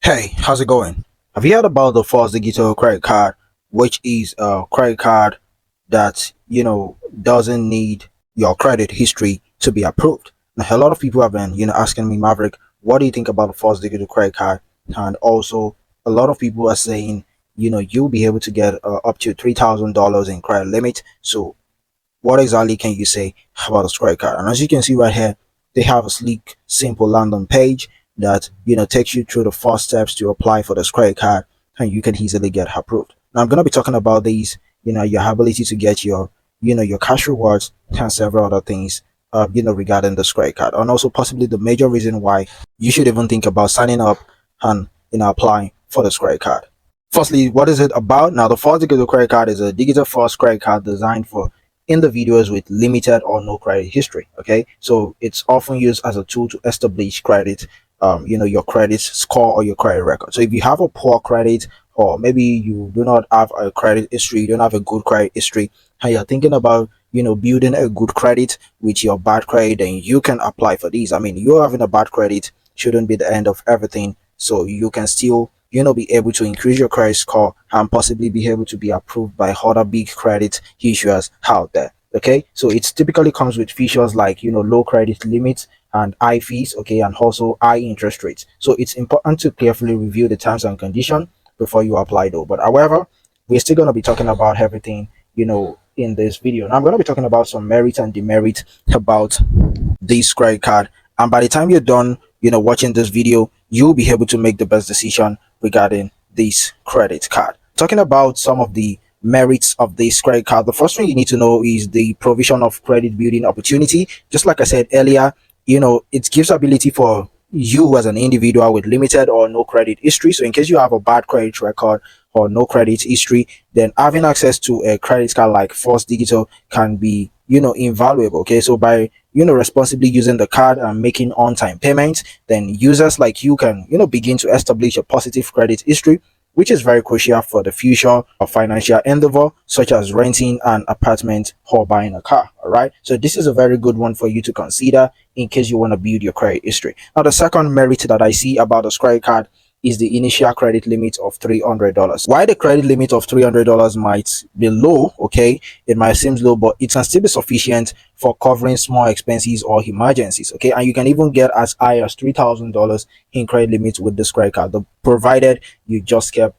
Hey, how's it going? Have you heard about the First Digital Credit Card, which is a credit card that doesn't need your credit history to be approved? Now, a lot of people have been asking me, Maverick, what do you think about the First Digital Credit Card? And also, a lot of people are saying, you'll be able to get up to $3,000 in credit limit. So, what exactly can you say about the credit card? And as you can see right here, they have a sleek, simple landing page that takes you through the first steps to apply for the credit card, and you can easily get approved. Now I'm gonna be talking about these, your ability to get your cash rewards and several other things, regarding the credit card, and also possibly the major reason why you should even think about signing up and applying for the credit card. Firstly, what is it about? Now, the first digital credit card is a digital first credit card designed for individuals with limited or no credit history. Okay, so it's often used as a tool to establish credit, your credit score or your credit record. So if you have a poor credit, or maybe you do not have a credit history, you don't have a good credit history, and you're thinking about building a good credit with your bad credit, then you can apply for these. I mean, you having a bad credit shouldn't be the end of everything, so you can still be able to increase your credit score and possibly be able to be approved by other big credit issuers out there. Okay, so it typically comes with features like low credit limits and high fees, okay, and also high interest rates. So it's important to carefully review the terms and condition before you apply though. But however, we're still going to be talking about everything in this video. Now I'm going to be talking about some merit and demerit about this credit card, and by the time you're done watching this video, you'll be able to make the best decision regarding this credit card. Talking about some of the merits of this credit card, the first thing you need to know is the provision of credit building opportunity. Just like I said earlier, it gives ability for you as an individual with limited or no credit history. So in case you have a bad credit record or no credit history, then having access to a credit card like First Digital can be invaluable. Okay, so by responsibly using the card and making on-time payments, then users like you can begin to establish a positive credit history, which is very crucial for the future of financial endeavor, such as renting an apartment or buying a car. All right, so this is a very good one for you to consider in case you want to build your credit history. Now, the second merit that I see about the credit card is the initial credit limit of $300. Why the credit limit of $300 might be low, okay, it might seem low, but it can still be sufficient for covering small expenses or emergencies, okay, and you can even get as high as $3,000 in credit limits with this credit card, provided you just kept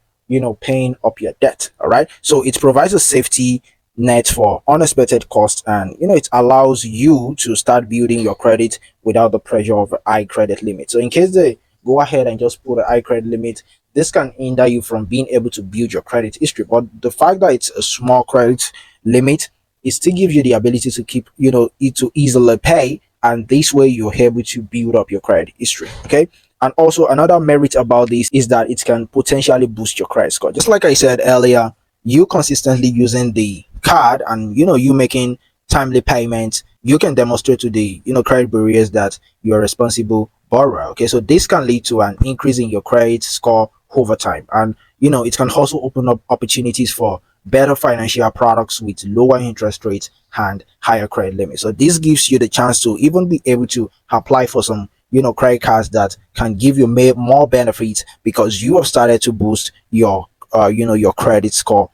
paying up your debt. All right, so it provides a safety net for unexpected costs, and it allows you to start building your credit without the pressure of a high credit limit. So in case they go ahead and just put a high credit limit, this can hinder you from being able to build your credit history. But the fact that it's a small credit limit, it still gives you the ability to keep it to easily pay, and this way you're able to build up your credit history. Okay, and also another merit about this is that it can potentially boost your credit score. Just like I said earlier, you consistently using the card and you making timely payments, you can demonstrate to the credit bureaus that you're a responsible borrower. Okay, so this can lead to an increase in your credit score over time, and it can also open up opportunities for better financial products with lower interest rates and higher credit limits. So this gives you the chance to even be able to apply for some credit cards that can give you more benefits because you have started to boost your your credit score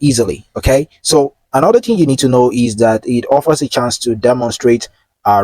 easily. Okay, so another thing you need to know is that it offers a chance to demonstrate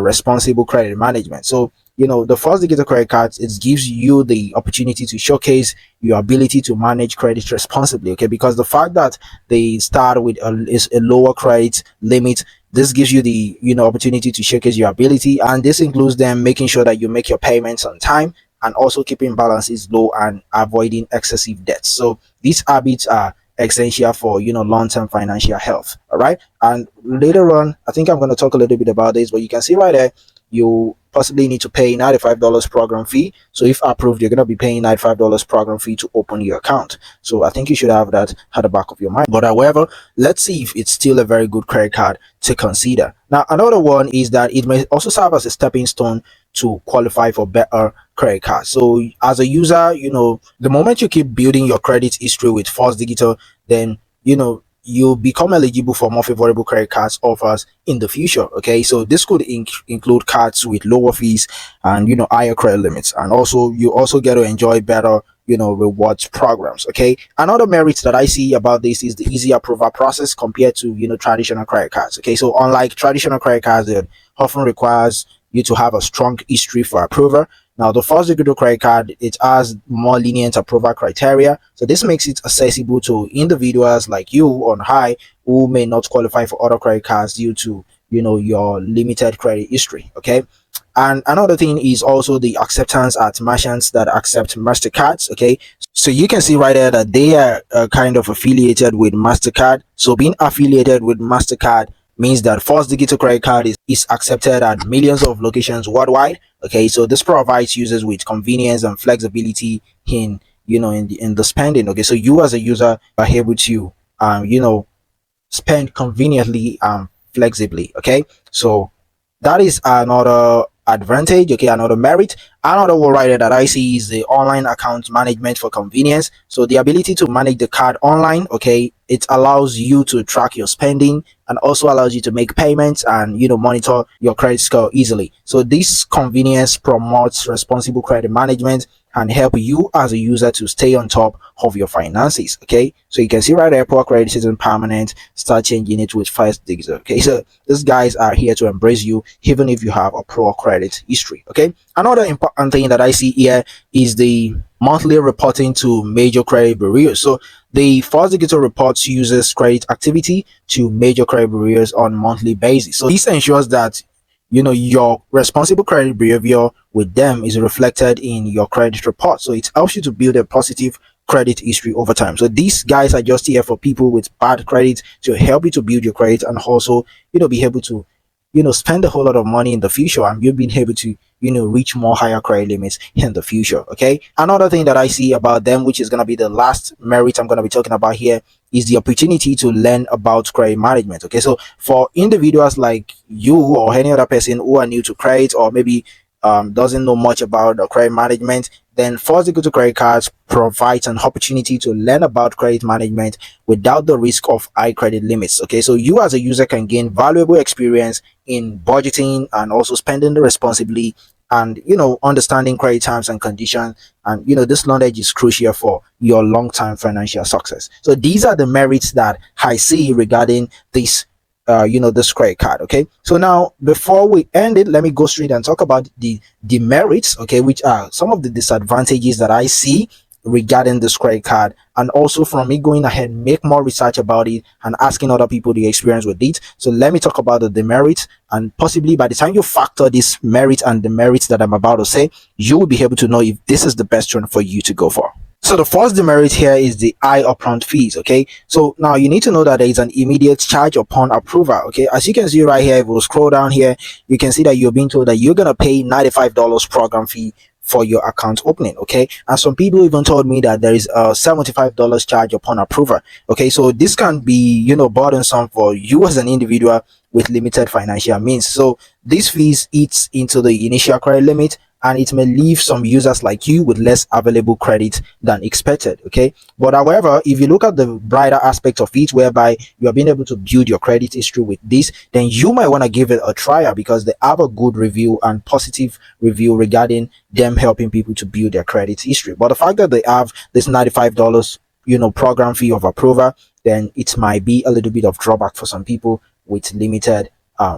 responsible credit management. So the first digital credit cards, it gives you the opportunity to showcase your ability to manage credit responsibly. Okay, because the fact that they start with a lower credit limit, this gives you the opportunity to showcase your ability, and this includes them making sure that you make your payments on time and also keeping balances low and avoiding excessive debts. So these habits are essential for long-term financial health. All right, and later on I think I'm going to talk a little bit about this, but you can see right there you possibly need to pay $95 program fee. So if approved, you're going to be paying $95 program fee to open your account. So I think you should have that at the back of your mind. But however, let's see if it's still a very good credit card to consider. Now, another one is that it may also serve as a stepping stone to qualify for better credit cards. So as a user, the moment you keep building your credit history with First Digital, then you become eligible for more favorable credit cards offers in the future. Okay, so this could include cards with lower fees and higher credit limits, and also you also get to enjoy better rewards programs. Okay, another merit that I see about this is the easy approval process compared to traditional credit cards. Okay, so unlike traditional credit cards that often requires you to have a strong history for approval, now the First Executive credit card, it has more lenient approval criteria, so this makes it accessible to individuals like you on high who may not qualify for other credit cards due to your limited credit history. Okay, and another thing is also the acceptance at merchants that accept Mastercards. Okay, so you can see right there that they are kind of affiliated with Mastercard. So being affiliated with Mastercard means that First Digital credit card is accepted at millions of locations worldwide. Okay, so this provides users with convenience and flexibility in in the spending. Okay, so you as a user are able to spend conveniently and flexibly. Okay, so that is another advantage. Okay, another merit. Another one right there that I see is the online account management for convenience. So the ability to manage the card online, okay, it allows you to track your spending and also allows you to make payments and monitor your credit score easily. So this convenience promotes responsible credit management and help you as a user to stay on top of your finances. Okay, so you can see right there, poor credit isn't permanent, start changing it with First Digital. Okay, so these guys are here to embrace you even if you have a poor credit history. Okay, another important thing that I see here is the monthly reporting to major credit bureaus. So the First Digital reports users credit activity to major credit bureaus on monthly basis. So this ensures that your responsible credit behavior with them is reflected in your credit report, so it helps you to build a positive credit history over time. So these guys are just here for people with bad credit to help you to build your credit and also be able to spend a whole lot of money in the future, and you've been able to reach more higher credit limits in the future. Okay, another thing that I see about them, which is going to be the last merit I'm going to be talking about here, is the opportunity to learn about credit management. Okay, so for individuals like you or any other person who are new to credit or maybe doesn't know much about the credit management, then First Digital credit cards provides an opportunity to learn about credit management without the risk of high credit limits. Okay, so you as a user can gain valuable experience in budgeting and also spending responsibly, and understanding credit terms and conditions, and this knowledge is crucial for your long-term financial success. So these are the merits that I see regarding this this credit card. Okay, so now before we end it, let me go straight and talk about the demerits, okay, which are some of the disadvantages that I see regarding this credit card, and also from me going ahead make more research about it and asking other people the experience with it. So let me talk about the demerits, and possibly by the time you factor this merit and the merits that I'm about to say, you will be able to know if this is the best one for you to go for. So the first demerit here is the high upfront fees. Okay, so now you need to know that there is an immediate charge upon approval. Okay, as you can see right here, if we scroll down here, you can see that you're being told that you're gonna pay $95 program fee for your account opening. Okay, and some people even told me that there is a $75 charge upon approval. Okay, so this can be burdensome for you as an individual with limited financial means. So these fees eats into the initial credit limit, and it may leave some users like you with less available credit than expected. Okay, but however, if you look at the brighter aspect of it, whereby you are being able to build your credit history with this, then you might want to give it a trial because they have a good review and positive review regarding them helping people to build their credit history. But the fact that they have this $95 program fee of approval, then it might be a little bit of drawback for some people with limited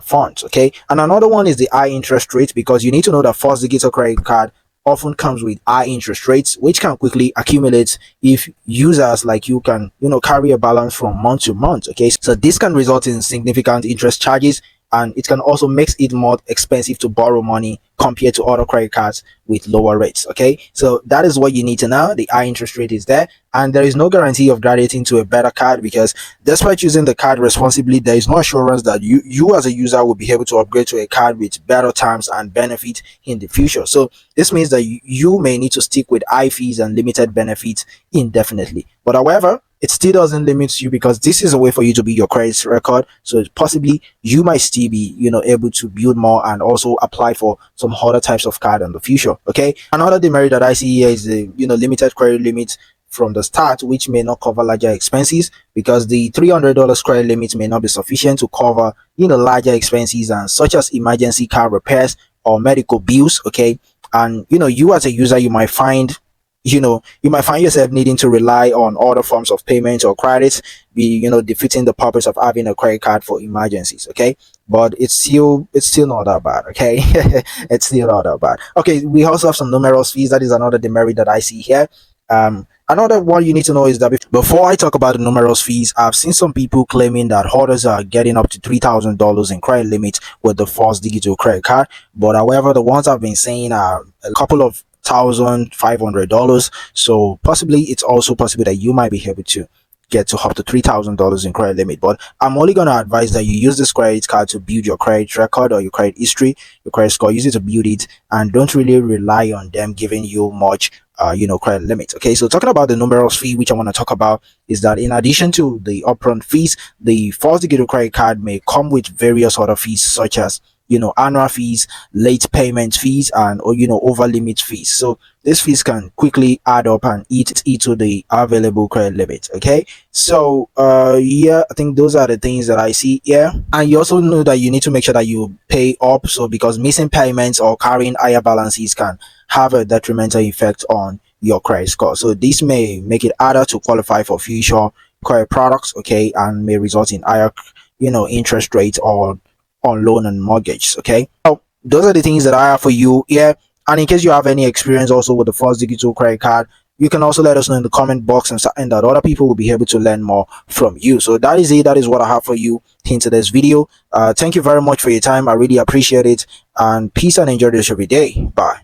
funds. Okay, and another one is the high interest rate, because you need to know that First Digital credit card often comes with high interest rates, which can quickly accumulate if users like you can carry a balance from month to month. Okay, so this can result in significant interest charges, and it can also makes it more expensive to borrow money compared to other credit cards with lower rates. Okay, so that is what you need to know. The high interest rate is there, and there is no guarantee of graduating to a better card, because despite using the card responsibly, there is no assurance that you as a user will be able to upgrade to a card with better terms and benefit in the future. So this means that you may need to stick with high fees and limited benefits indefinitely. But however, it still doesn't limit you, because this is a way for you to build your credit record. So possibly you might still be able to build more and also apply for some other types of card in the future. Okay, another demerit that I see here is the limited credit limit from the start, which may not cover larger expenses, because the $300 credit limit may not be sufficient to cover, larger expenses and such as emergency car repairs or medical bills. Okay. And you as a user, you might find yourself needing to rely on other forms of payments or credits, be defeating the purpose of having a credit card for emergencies. Okay. But it's still not that bad. Okay. It's still not that bad. Okay, we also have some numerous fees. That is another demerit that I see here. Another one you need to know is that before I talk about the numerous fees, I've seen some people claiming that holders are getting up to $3,000 in credit limits with the First Digital credit card. But however, the ones I've been saying are a couple of $1,500. So possibly it's also possible that you might be able to get to up to $3,000 in credit limit. But I'm only going to advise that you use this credit card to build your credit record or your credit history, your credit score. Use it to build it, and don't really rely on them giving you much credit limit. Okay, so talking about the numerous fee, which I want to talk about, is that in addition to the upfront fees, the First Digital credit card may come with various other fees, such as annual fees, late payment fees, and or over limit fees. So these fees can quickly add up and eat into the available credit limit. Okay, so yeah, I think those are the things that I see here. And you also know that you need to make sure that you pay up, so because missing payments or carrying higher balances can have a detrimental effect on your credit score. So this may make it harder to qualify for future credit products. Okay, and may result in higher interest rates or on loan and mortgage. Okay, so those are the things that I have for you here. And in case you have any experience also with the First Digital credit card, you can also let us know in the comment box, and that other people will be able to learn more from you. So that is it. That is what I have for you into this video. Thank you very much for your time. I really appreciate it, and peace and enjoy the rest of your day. Bye.